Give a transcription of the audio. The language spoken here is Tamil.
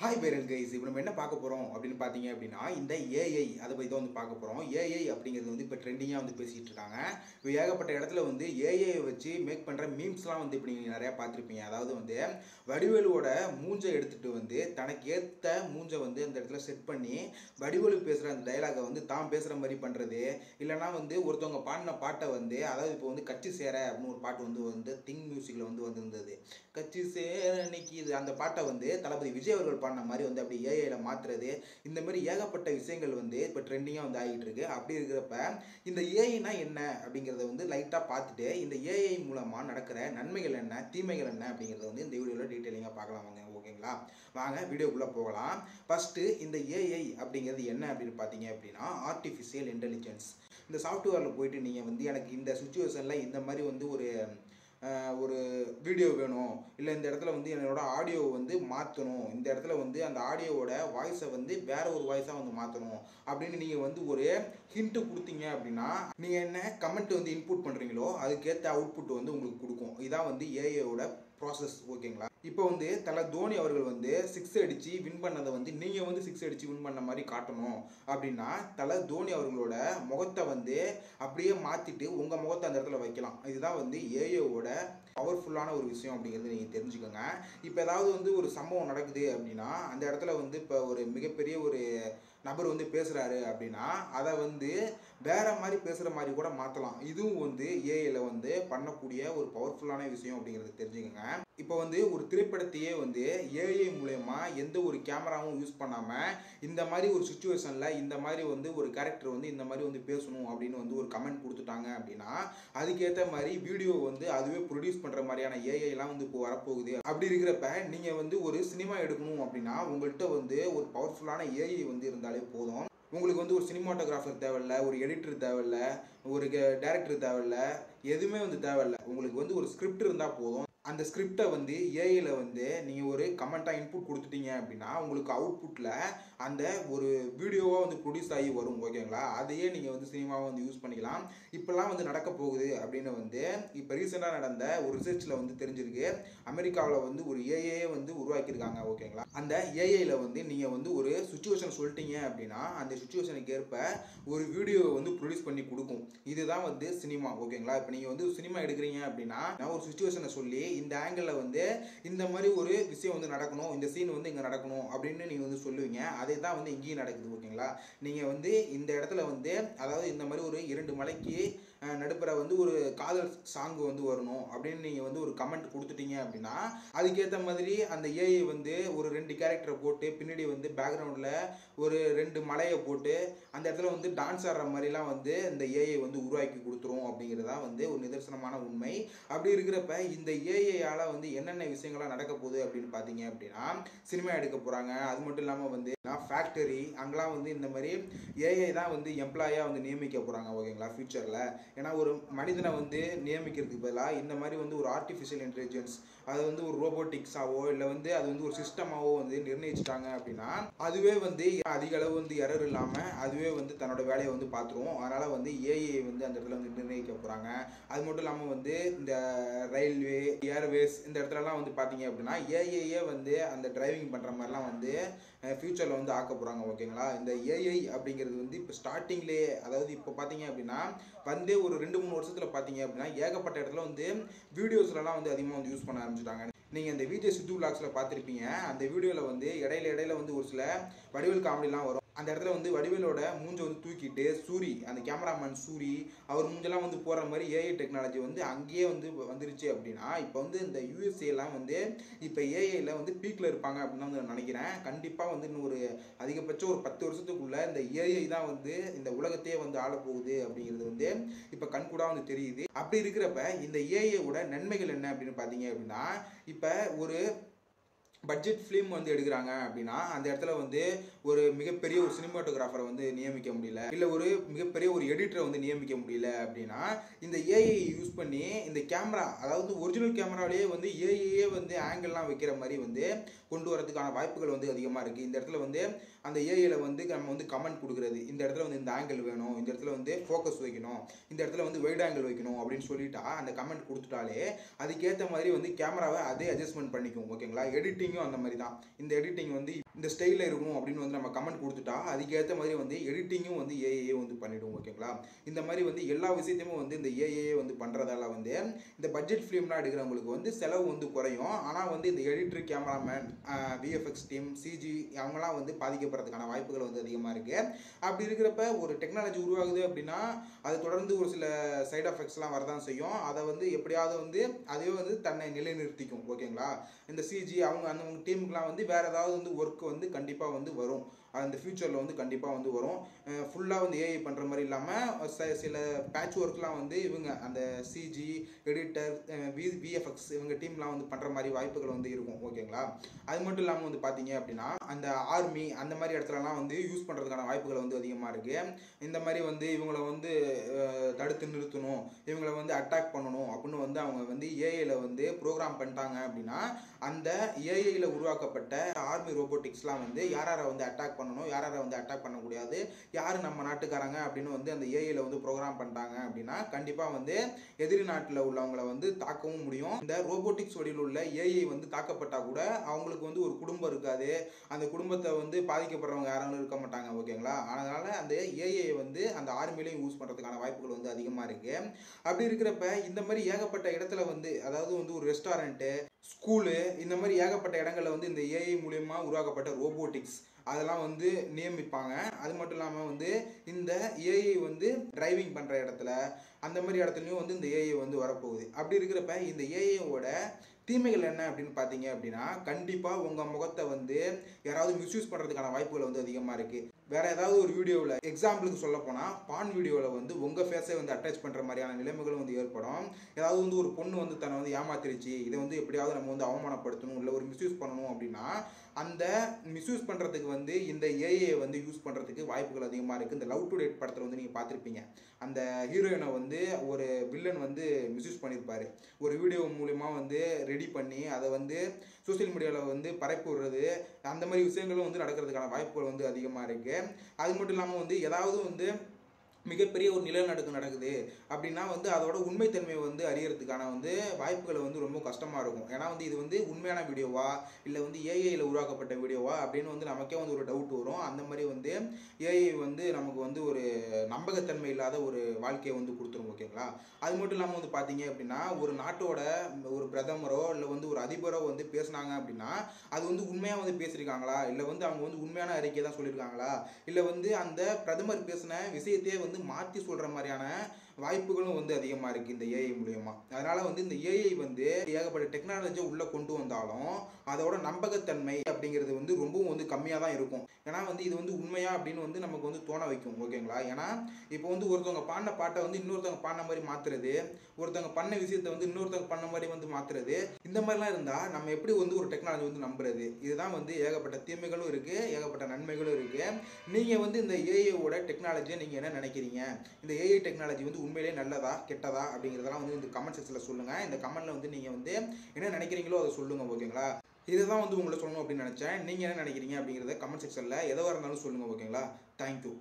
ஹாய் பேரல் கைஸ், இப்போ நம்ம என்ன பார்க்க போகிறோம் அப்படின்னு பார்த்தீங்க அப்படின்னா இந்த ஏஐ அதை பற்றி தான் வந்து பார்க்க போகிறோம். ஏஐ அப்படிங்கிறது வந்து இப்போ ட்ரெண்டிங்காக வந்து பேசிகிட்டு இருக்காங்க. இப்போ ஏகப்பட்ட இடத்துல வந்து ஏஐயை வச்சு மேக் பண்ணுற மீம்ஸ்லாம் வந்து இப்போ நீங்கள் நிறையா பார்த்துருப்பீங்க. அதாவது வந்து வடிவேலுவோட மூஞ்சை எடுத்துகிட்டு வந்து தனக்கு ஏற்ற மூஞ்சை வந்து அந்த இடத்துல செட் பண்ணி வடிவேலு பேசுகிற அந்த டைலாகை வந்து தான் பேசுகிற மாதிரி பண்ணுறது, இல்லைனா வந்து ஒருத்தவங்க பாடின பாட்டை வந்து, அதாவது இப்போ வந்து கட்சி சேர அப்படின்னு ஒரு பாட்டு வந்து திங் மியூசிக்கில் வந்து வந்திருந்தது. கட்சி சேர அன்னைக்கு இது அந்த பாட்டை வந்து தளபதி விஜய் அவர்கள் பண்ண மாதிரி வந்து அப்படி ஏஐல மாத்துறது, இந்த மாதிரி ஏகப்பட்ட விஷயங்கள் வந்து இப்போ ட்ரெண்டிங்காக வந்து ஆகிட்டு இருக்கு. அப்படி இருக்கிறப்ப இந்த ஏஐனா என்ன அப்படிங்கிறத வந்து லைட்டாக பார்த்துட்டு இந்த ஏஐ மூலமாக நடக்கிற நன்மைகள் என்ன, தீமைகள் என்ன அப்படிங்கிறத வந்து இந்த வீடியோவில் டீட்டெயிலிங்காக பார்க்கலாம் வாங்க. ஓகேங்களா, வாங்க வீடியோக்குள்ளே போகலாம். ஃபஸ்ட்டு இந்த ஏஐ அப்படிங்கிறது என்ன அப்படின்னு பார்த்தீங்க அப்படின்னா ஆர்டிஃபிஷியல் இன்டெலிஜென்ஸ். இந்த சாஃப்ட்வேரில் போயிட்டு நீங்கள் வந்து எனக்கு இந்த சுச்சுவேஷனில் இந்த மாதிரி வந்து ஒரு வீடியோ வேணும், இல்லை இந்த இடத்துல வந்து என்னோட ஆடியோ வந்து மாற்றணும், இந்த இடத்துல வந்து அந்த ஆடியோவோட வாய்ஸை வந்து வேற ஒரு வாய்ஸாக வந்து மாற்றணும் அப்படின்னு நீங்கள் வந்து ஒரு ஹிண்ட்டு கொடுத்தீங்க அப்படின்னா நீங்கள் என்ன கமெண்ட் வந்து இன்புட் பண்ணுறீங்களோ அதுக்கேற்ற அவுட்புட் வந்து உங்களுக்கு கொடுக்கும். இதான் வந்து ஏஐயோட ப்ராசஸ். ஓகேங்களா, இப்போ வந்து தல தோனி அவர்கள் வந்து 6 அடித்து வின் பண்ணதை வந்து நீங்கள் வந்து 6 அடித்து வின் பண்ண மாதிரி காட்டணும் அப்படின்னா தல தோனி அவர்களோட முகத்தை வந்து அப்படியே மாற்றிட்டு உங்கள் முகத்தை அந்த இடத்துல வைக்கலாம். இதுதான் வந்து ஏஐயோட பவர்ஃபுல்லான ஒரு விஷயம் அப்படிங்கிறது நீங்கள் தெரிஞ்சுக்கோங்க. இப்போ ஏதாவது வந்து ஒரு சம்பவம் நடக்குது அப்படின்னா அந்த இடத்துல வந்து இப்போ ஒரு மிகப்பெரிய ஒரு நபர் வந்து பேசுகிறாரு அப்படின்னா அதை வந்து வேற மாதிரி பேசுகிற மாதிரி கூட மாற்றலாம். இதுவும் வந்து ஏஐயில் வந்து பண்ணக்கூடிய ஒரு பவர்ஃபுல்லான விஷயம் அப்படிங்கிறது தெரிஞ்சுக்கோங்க. இப்போ வந்து ஒரு திரைப்படத்தையே வந்து ஏஐ மூலயமா எந்த ஒரு கேமராவும் யூஸ் பண்ணாமல் இந்த மாதிரி ஒரு சுச்சுவேஷனில் இந்த மாதிரி வந்து ஒரு கேரக்டர் வந்து இந்த மாதிரி வந்து பேசணும் அப்படின்னு வந்து ஒரு கமெண்ட் கொடுத்துட்டாங்க அப்படின்னா அதுக்கேற்ற மாதிரி வீடியோ வந்து அதுவே ப்ரொடியூஸ் பண்ணுற மாதிரியான ஏஐலாம் வந்து இப்போ வரப்போகுது. அப்படி இருக்கிறப்ப நீங்கள் வந்து ஒரு சினிமா எடுக்கணும் அப்படின்னா உங்கள்கிட்ட வந்து ஒரு பவர்ஃபுல்லான ஏஐ வந்து இருந்தாலே போதும். உங்களுக்கு வந்து ஒரு சினிமாட்டோகிராஃபர் தேவையில்லை, ஒரு எடிட்டர் தேவையில்லை, ஒரு டைரக்டர் தேவையில்லை, எதுவுமே வந்து தேவையில்லை. உங்களுக்கு வந்து ஒரு ஸ்கிரிப்ட் இருந்தால் போதும். அந்த ஸ்கிரிப்டை வந்து ஏஐயில் வந்து நீங்கள் ஒரு கமெண்ட்டாக இன்புட் கொடுத்துட்டீங்க அப்படின்னா உங்களுக்கு அவுட்புட்டில் அந்த ஒரு வீடியோவாக வந்து ப்ரொடியூஸ் ஆகி வரும். ஓகேங்களா, அதையே நீங்கள் வந்து சினிமாவை வந்து யூஸ் பண்ணிக்கலாம். இப்போல்லாம் வந்து நடக்க போகுது அப்படின்னு வந்து இப்போ ரீசெண்டாக நடந்த ஒரு ரிசர்ச்சில் வந்து தெரிஞ்சிருக்கு. அமெரிக்காவில் வந்து ஒரு ஏஐ வந்து உருவாக்கியிருக்காங்க. ஓகேங்களா, அந்த ஏஐயில் வந்து நீங்கள் வந்து ஒரு சுச்சுவேஷன் சொல்லிட்டீங்க அப்படின்னா அந்த சுச்சுவேஷனுக்கு ஏற்ப ஒரு வீடியோவை வந்து ப்ரொடியூஸ் பண்ணி கொடுக்கும். இதுதான் வந்து சினிமா. ஓகேங்களா, இப்போ நீங்கள் வந்து சினிமா எடுக்கிறீங்க அப்படின்னா நான் ஒரு சுச்சுவேஷனை சொல்லி இந்த ஆங்கிளில் வந்து இந்த மாதிரி ஒரு விஷயம் வந்து நடக்கணும், இந்த சீன் வந்து இங்கே நடக்கணும் அப்படின்னு நீங்கள் வந்து சொல்லுவீங்க. அதே தான் வந்து இங்கேயும் நடக்குது. ஓகேங்களா, நீங்கள் வந்து இந்த இடத்துல வந்து அதாவது இந்த மாதிரி ஒரு 2 மலைக்கு நடுப்புற வந்து ஒரு காதல் சாங்கு வந்து வரணும் அப்படின்னு நீங்கள் வந்து ஒரு கமெண்ட் கொடுத்துட்டீங்க அப்படின்னா அதுக்கேற்ற மாதிரி அந்த ஏஐ வந்து ஒரு 2 கேரக்டரை போட்டு பின்னாடி வந்து பேக்ரவுண்டில் ஒரு 2 மலையை போட்டு அந்த இடத்துல வந்து டான்ஸ் ஆடுற மாதிரிலாம் வந்து இந்த ஏஐ வந்து உருவாக்கி கொடுத்துரும் அப்படிங்கிறதா வந்து ஒரு நிதர்சனமான உண்மை. அப்படி இருக்கிறப்ப இந்த ஏஐயால் வந்து என்னென்ன விஷயங்கள்லாம் நடக்க போகுது அப்படின்னு பார்த்தீங்க அப்படின்னா சினிமா எடுக்க போகிறாங்க. அது மட்டும் இல்லாமல் வந்து ஃபேக்டரி அங்கெல்லாம் வந்து இந்த மாதிரி ஏஐ தான் வந்து எம்ப்ளாயாக வந்து நியமிக்க போகிறாங்க. ஓகேங்களா, ஃபியூச்சரில் ஏன்னா ஒரு மனிதனை வந்து நியமிக்கிறதுக்கு பதிலாக இந்த மாதிரி வந்து ஒரு ஆர்டிஃபிஷியல் இன்டெலிஜென்ஸ் அது வந்து ஒரு ரோபோட்டிக்ஸாவோ இல்லை வந்து அது வந்து ஒரு சிஸ்டமாவோ வந்து நிர்ணயிச்சிட்டாங்க அப்படின்னா அதுவே வந்து அதிக அளவு வந்து எரர் இல்லாமல் அதுவே வந்து தன்னோட வேலையை வந்து பார்த்துருவோம். அதனால் வந்து ஏஐ வந்து அந்த இடத்துல வந்து நிர்ணயிக்க போகிறாங்க. அது மட்டும் இல்லாமல் வந்து இந்த ரயில்வே ஏர்வேஸ் இந்த இடத்துலலாம் வந்து பார்த்தீங்க அப்படின்னா ஏஐயே வந்து அந்த டிரைவிங் பண்ணுற மாதிரிலாம் வந்து ஃபியூச்சரில் வந்து ஆக்க போகிறாங்க. ஓகேங்களா, இந்த ஏஐ அப்படிங்கிறது வந்து இப்போ ஸ்டார்டிங்லேயே அதாவது இப்போ பார்த்தீங்க அப்படின்னா வந்து ஒரு 2-3 வருஷத்தில் பார்த்தீங்க அப்படின்னா ஏகப்பட்ட இடத்துல வந்து வீடியோஸ்லாம் வந்து அதிகமாக வந்து யூஸ் பண்ண ஆரம்பிச்சிட்டாங்க. நீங்கள் இந்த விஜய் சித்து விலாக்ஸில் பார்த்துருப்பீங்க. அந்த வீடியோவில் வந்து இடையில வந்து ஒரு சில வடிவேல் காமெடிலாம் வரும். அந்த இடத்துல வந்து வடிவேலோட மூஞ்சை வந்து தூக்கிட்டு சூரி அந்த கேமராமேன் சூரி அவர் மூஞ்செல்லாம் வந்து போகிற மாதிரி ஏஐ டெக்னாலஜி வந்து அங்கேயே வந்து வந்துருச்சு அப்படின்னா இப்போ வந்து இந்த யூஎஸ்ஏலாம் வந்து இப்போ ஏஐயில் வந்து பீக்கில் இருப்பாங்க அப்படின்னு தான் வந்து நினைக்கிறேன். கண்டிப்பாக வந்து இன்னும் ஒரு அதிகபட்சம் ஒரு 10 வருஷத்துக்குள்ளே இந்த ஏஐ தான் வந்து இந்த உலகத்தையே வந்து ஆளப்போகுது அப்படிங்கிறது வந்து இப்போ கண்கூடாக வந்து தெரியுது. அப்படி இருக்கிறப்ப இந்த ஏஐயோட நன்மைகள் என்ன அப்படின்னு பார்த்தீங்க அப்படின்னா இப்போ ஒரு பட்ஜெட் ஃபிலிம் வந்து எடுக்கிறாங்க அப்படின்னா அந்த இடத்துல வந்து ஒரு மிகப்பெரிய ஒரு சினிமாட்டோகிராஃபரை வந்து நியமிக்க முடியல, இல்லை ஒரு மிகப்பெரிய ஒரு எடிட்டரை வந்து நியமிக்க முடியல அப்படின்னா இந்த ஏஐ யூஸ் பண்ணி இந்த கேமரா அதாவது ஒரிஜினல் கேமராவிலேயே வந்து ஏஐயே வந்து ஆங்கிள்லாம் வைக்கிற மாதிரி வந்து கொண்டு வரதுக்கான வாய்ப்புகள் வந்து அதிகமாக இருக்குது. இந்த இடத்துல வந்து அந்த ஏஐயில் வந்து நம்ம வந்து கமெண்ட் கொடுக்குறது, இந்த இடத்துல வந்து இந்த ஆங்கிள் வேணும், இந்த இடத்துல வந்து ஃபோக்கஸ் வைக்கணும், இந்த இடத்துல வந்து வைட் ஆங்கிள் வைக்கணும் அப்படின்னு சொல்லிட்டா அந்த கமெண்ட் கொடுத்துட்டாலே அதுக்கேற்ற மாதிரி வந்து கேமராவை அதே அட்ஜஸ்ட்மெண்ட் பண்ணிக்கும். ஓகேங்களா, எடிட்டிங் எடிட்டிங்கும் அந்த மாதிரி தான். இந்த எடிட்டிங் வந்து இந்த ஸ்டைலில் இருக்கணும் அப்படின்னு வந்து நம்ம கமெண்ட் கொடுத்துட்டா அதுக்கேற்ற மாதிரி வந்து எடிட்டிங்கும் வந்து ஏஏ வந்து பண்ணிவிடும். ஓகேங்களா? இந்த மாதிரி வந்து எல்லா விஷயத்தையுமே வந்து இந்த ஏஏ வந்து பண்ணுறதால வந்து இந்த பட்ஜெட் ஃபிலிம்லாம் எடுக்கிறவங்களுக்கு வந்து செலவு வந்து குறையும். ஆனால் வந்து இந்த editor, cameraman, VFX team, CG அவங்களாம் வந்து பாதிக்கப்படுறதுக்கான வாய்ப்புகள் வந்து அதிகமாக இருக்குது. அப்படி இருக்கிறப்ப ஒரு டெக்னாலஜி உருவாகுது அப்படின்னா அது தொடர்ந்து ஒரு சில சைடு எஃபெக்ட்ஸ்லாம் வரதான் செய்யும். அதை வந்து எப்படியாவது வந்து அதுவே வந்து தன்னை நிலைநிறுத்திக்கும். ஓகேங்களா? இந்த சிஜி அவங்க அந்த டீமுக்குலாம் வந்து வேறு ஏதாவது வந்து ஒர்க் வந்து கண்டிப்பாக வந்து வரும். அந்த ஃபியூச்சரில் வந்து கண்டிப்பாக வந்து வரும். ஃபுல்லாக வந்து ஏஐ பண்ணுற மாதிரி இல்லாமல் சில பேட்ச் ஒர்க்லாம் வந்து இவங்க அந்த சிஜி, எடிட்டர், விஎஃப்எக்ஸ் இவங்க டீம்லாம் வந்து பண்ணுற மாதிரி வாய்ப்புகள் வந்து இருக்கும். ஓகேங்களா? அது மட்டும் இல்லாமல் வந்து பார்த்தீங்க அப்படின்னா அந்த ஆர்மி அந்த மாதிரி இடத்துலலாம் வந்து யூஸ் பண்ணுறதுக்கான வாய்ப்புகள் வந்து அதிகமாக இருக்குது. இந்த மாதிரி வந்து இவங்களை வந்து தடுத்து நிறுத்தணும், இவங்களை வந்து அட்டாக் பண்ணணும் அப்படின்னு வந்து அவங்க வந்து ஏஐயில் வந்து ப்ரோக்ராம் பண்ணிட்டாங்க அப்படின்னா அந்த ஏஐயில் உருவாக்கப்பட்ட ஆர்மி ரோபோட்டிக்ஸ்லாம் வந்து யாரை வந்து அட்டாக் பண்ணணும், யாரை வந்து அட்டாக் பண்ணக்கூடாது, யார் நம்ம நாட்டுக்காரங்க அப்படின்னு வந்து அந்த ஏஐயில் வந்து ப்ரோக்ராம் பண்ணிட்டாங்க அப்படின்னா கண்டிப்பாக வந்து எதிரி நாட்டில் உள்ளவங்களை வந்து தாக்கவும் முடியும். இந்த ரோபோட்டிக்ஸ் வழியில் உள்ள ஏஐ வந்து தாக்கப்பட்டால் கூட அவங்களுக்கு வந்து ஒரு குடும்பம் இருக்காது. அந்த குடும்பத்தை வந்து பாதிக்கப்படுறவங்க யாரும் இருக்க மாட்டாங்க. ஓகேங்களா? அதனால அந்த ஏஐ வந்து அந்த ஆர்மிலையும் யூஸ் பண்ணுறதுக்கான வாய்ப்புகள் வந்து அதிகமாக இருக்கு. அப்படி இருக்கிறப்ப இந்த மாதிரி ஏகப்பட்ட இடத்துல வந்து அதாவது வந்து ஒரு ரெஸ்டாரண்ட்டு, ஸ்கூலு இந்த மாதிரி ஏகப்பட்ட இடங்களில் வந்து இந்த ஏஐ மூலயமா உருவாக்கப்பட்ட ரோபோட்டிக்ஸ் அதெல்லாம் வந்து நியமிப்பாங்க. அது மட்டும் இல்லாமல் வந்து இந்த ஏஐ வந்து டிரைவிங் பண்ணுற இடத்துல அந்த மாதிரி இடத்துலையும் வந்து இந்த ஏஐ வந்து வரப்போகுது. அப்படி இருக்கிறப்ப இந்த ஏஐயோட தீமைகள் என்ன அப்படின்னு பார்த்தீங்க அப்படின்னா கண்டிப்பாக உங்கள் முகத்தை வந்து யாராவது மிஸ்யூஸ் பண்ணுறதுக்கான வாய்ப்புகள் வந்து அதிகமாக இருக்குது. வேறு ஏதாவது ஒரு வீடியோவில் எக்ஸாம்பிளுக்கு சொல்ல போனால் பான் வீடியோவில் வந்து உங்கள் ஃபேஸை வந்து அட்டாச் பண்ணுற மாதிரியான நிலைமைகளும் வந்து ஏற்படும். ஏதாவது வந்து ஒரு பொண்ணு வந்து தன்னை வந்து ஏமாத்திருச்சு, இதை வந்து எப்படியாவது நம்ம வந்து அவமானப்படுத்தணும் இல்லை ஒரு மிஸ்யூஸ் பண்ணணும் அப்படின்னா அந்த மிஸ்யூஸ் பண்ணுறதுக்கு வந்து இந்த ஏஐயை வந்து யூஸ் பண்ணுறதுக்கு வாய்ப்புகள் அதிகமாக இருக்குது. இந்த லவ் டு டேட் படத்தில் வந்து நீங்கள் பார்த்துருப்பீங்க. அந்த ஹீரோயினை வந்து ஒரு வில்லன் வந்து மிஸ்யூஸ் பண்ணியிருப்பார். ஒரு வீடியோ மூலிமா வந்து ரெடி பண்ணி அதை வந்து சோசியல் மீடியாவில் வந்து பரப்பி விடுறது அந்த மாதிரி விஷயங்களும் வந்து நடக்கிறதுக்கான வாய்ப்புகள் வந்து அதிகமாக இருக்குது. அது மட்டும் இல்லாமல் வந்து ஏதாவது வந்து மிகப்பெரிய ஒரு நிலநடுக்கம் நடக்குது அப்படின்னா வந்து அதோட உண்மைத்தன்மையை வந்து அறியறதுக்கான வந்து வாய்ப்புகள் வந்து ரொம்ப கஷ்டமாக இருக்கும். ஏன்னா வந்து இது வந்து உண்மையான வீடியோவா இல்லை வந்து ஏஐயில் உருவாக்கப்பட்ட வீடியோவா அப்படின்னு வந்து நமக்கே வந்து ஒரு டவுட் வரும். அந்த மாதிரி வந்து ஏஐ வந்து நமக்கு வந்து ஒரு நம்பகத்தன்மை இல்லாத ஒரு வாழ்க்கையை வந்து கொடுத்துரும். ஓகேங்களா? அது மட்டும் இல்லாமல் வந்து பார்த்தீங்க அப்படின்னா ஒரு நாட்டோட ஒரு பிரதமரோ இல்லை வந்து ஒரு அதிபரோ வந்து பேசுனாங்க அப்படின்னா அது வந்து உண்மையாக வந்து பேசியிருக்காங்களா இல்லை வந்து அவங்க வந்து உண்மையான அறிக்கை தான் சொல்லியிருக்காங்களா இல்லை வந்து அந்த பிரதமர் பேசின விஷயத்தையே வந்து மாற்றி சொல்கிற மாதிரியான வாய்ப்புகளும் வந்து அதிகமாக இருக்குது இந்த ஏஐ மூலயமா. அதனால் வந்து இந்த ஏஐ வந்து ஏகப்பட்ட டெக்னாலஜியை உள்ளே கொண்டு வந்தாலும் அதோட நம்பகத்தன்மை அப்படிங்கிறது வந்து ரொம்பவும் வந்து கம்மியாக தான் இருக்கும். ஏன்னா வந்து இது வந்து உண்மையா அப்படின்னு வந்து நமக்கு வந்து தோண வைக்கும். ஓகேங்களா? ஏன்னா இப்போ வந்து ஒருத்தவங்க பாடின பாட்டை வந்து இன்னொருத்தவங்க பாடின மாதிரி மாற்றுறது, ஒருத்தவங்க பண்ண விஷயத்தை வந்து இன்னொருத்தவங்க பண்ண மாதிரி வந்து மாற்றுறது, இந்த மாதிரிலாம் இருந்தால் நம்ம எப்படி வந்து ஒரு டெக்னாலஜி வந்து நம்புறது? இதுதான் வந்து ஏகப்பட்ட தீமைகளும் இருக்குது, ஏகப்பட்ட நன்மைகளும் இருக்குது. நீங்கள் வந்து இந்த ஏஐயோட டெக்னாலஜியை நீங்கள் என்ன நினைக்கிறீங்க? இந்த ஏஐ டெக்னாலஜி வந்து உண்மையிலே நல்லதா கெட்டதா அப்படிங்கிறதெல்லாம் வந்து இந்த கமெண்ட் செக்ஷனில் சொல்லுங்கள். இந்த கமெண்ட்டில் வந்து நீங்கள் வந்து என்ன நினைக்கிறீங்களோ அதை சொல்லுங்கள். ஓகேங்களா? இதுதான் வந்து உங்களை சொல்லணும் அப்படின்னு நினச்சேன். நீங்கள் என்ன நினைக்கிறீங்க அப்படிங்கிறத கமெண்ட் செக்ஷனில் எதுவாக இருந்தாலும் சொல்லுங்கள். ஓகேங்களா? தேங்க்யூ.